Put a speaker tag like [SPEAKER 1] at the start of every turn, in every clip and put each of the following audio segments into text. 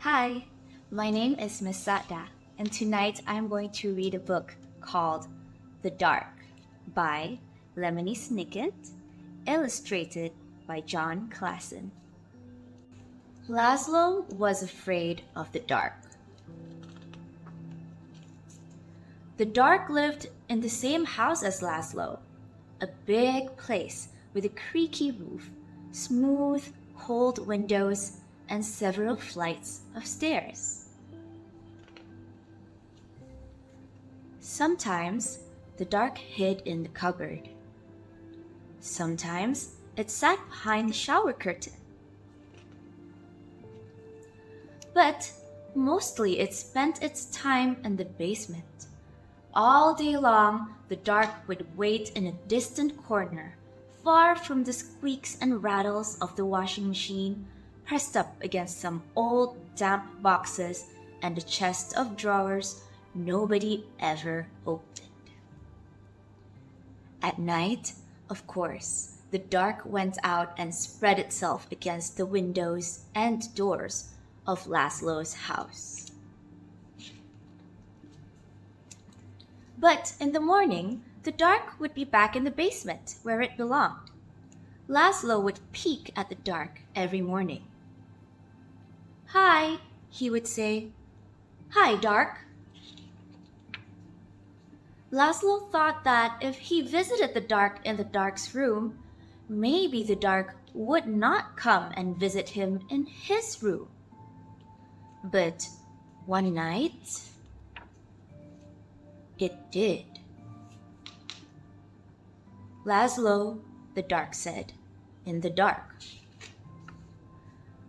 [SPEAKER 1] Hi, my name is Miss Sada, and tonight I'm going to read a book called The Dark by Lemony Snicket, illustrated by John Klassen. Laszlo was afraid of the dark. The dark lived in the same house as Laszlo, a big place with a creaky roof, smooth, cold windows, and several flights of stairs. Sometimes the dark hid in the cupboard. Sometimes it sat behind the shower curtain. But mostly it spent its time in the basement. All day long, the dark would wait in a distant corner, far from the squeaks and rattles of the washing machine, pressed up against some old damp boxes and a chest of drawers nobody ever opened. At night, of course, the dark went out and spread itself against the windows and doors of Laszlo's house. But in the morning, the dark would be back in the basement where it belonged. Laszlo would peek at the dark every morning. "Hi," he would say. "Hi, dark." Laszlo thought that if he visited the dark in the dark's room, maybe the dark would not come and visit him in his room. But one night, it did. "Laszlo," the dark said, in the dark.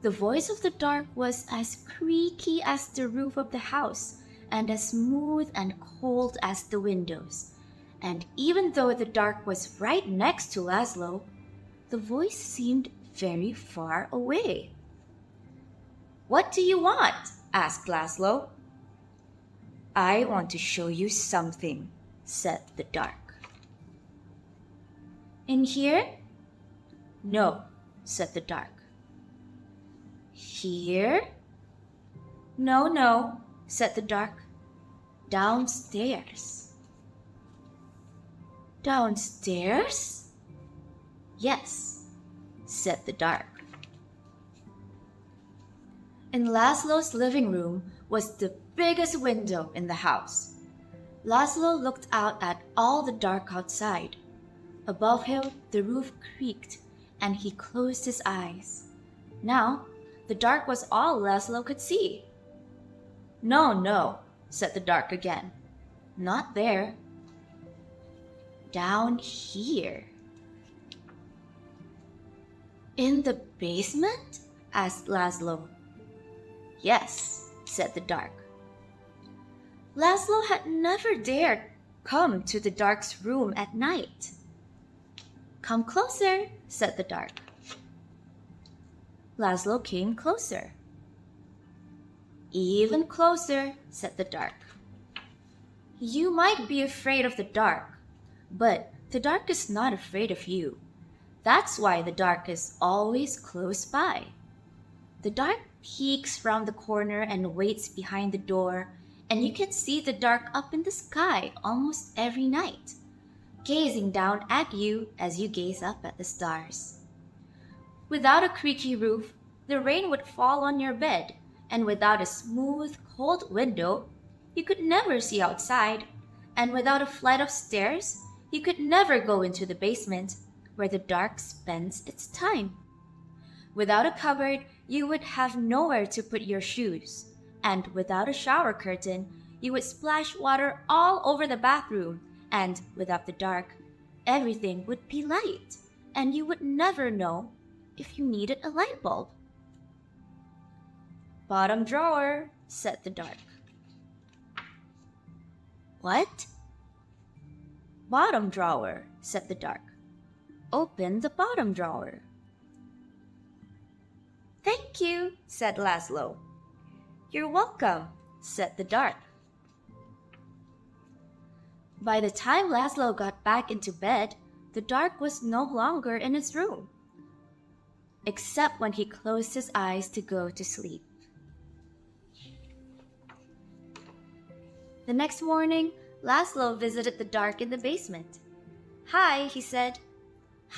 [SPEAKER 1] The voice of the dark was as creaky as the roof of the house and as smooth and cold as the windows. And even though the dark was right next to Laszlo, the voice seemed very far away. "What do you want?" asked Laszlo. "I want to show you something," said the dark. "In here?" "No," said the dark. "Here?" No, said the dark. "Downstairs." "Downstairs?" "Yes," said the dark. In Laszlo's living room was the biggest window in the house. Laszlo looked out at all the dark outside. Above him, the roof creaked, and he closed his eyes. Now, the dark was all Laszlo could see. No, said the dark again. "Not there. Down here." "In the basement?" asked Laszlo. "Yes," said the dark. Laszlo had never dared come to the dark's room at night. "Come closer," said the dark. Laszlo came closer. "Even closer," said the dark. "You might be afraid of the dark, but the dark is not afraid of you. That's why the dark is always close by. The dark peeks round the corner and waits behind the door, and you can see the dark up in the sky almost every night, gazing down at you as you gaze up at the stars. Without a creaky roof, the rain would fall on your bed, and without a smooth, cold window, you could never see outside, and without a flight of stairs, you could never go into the basement, where the dark spends its time. Without a cupboard, you would have nowhere to put your shoes, and without a shower curtain, you would splash water all over the bathroom, and without the dark, everything would be light, and you would never know if you needed a light bulb." "Bottom drawer," said the dark. "What?" "Bottom drawer," said the dark. "Open the bottom drawer." "Thank you," said Laszlo. "You're welcome," said the dark. By the time Laszlo got back into bed, the dark was no longer in his room. except when he closed his eyes to go to sleep. The next morning, Laszlo visited the dark in the basement. "Hi," he said.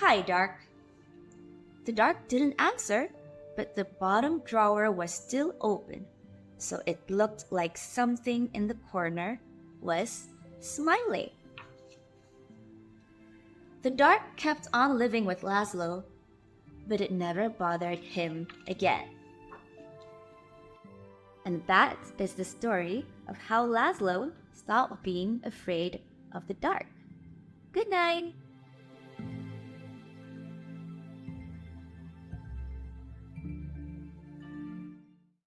[SPEAKER 1] "Hi, Dark." The dark didn't answer, but the bottom drawer was still open, so it looked like something in the corner was smiling. The dark kept on living with Laszlo, but it never bothered him again. And that is the story of how Laszlo stopped being afraid of the dark. Good night!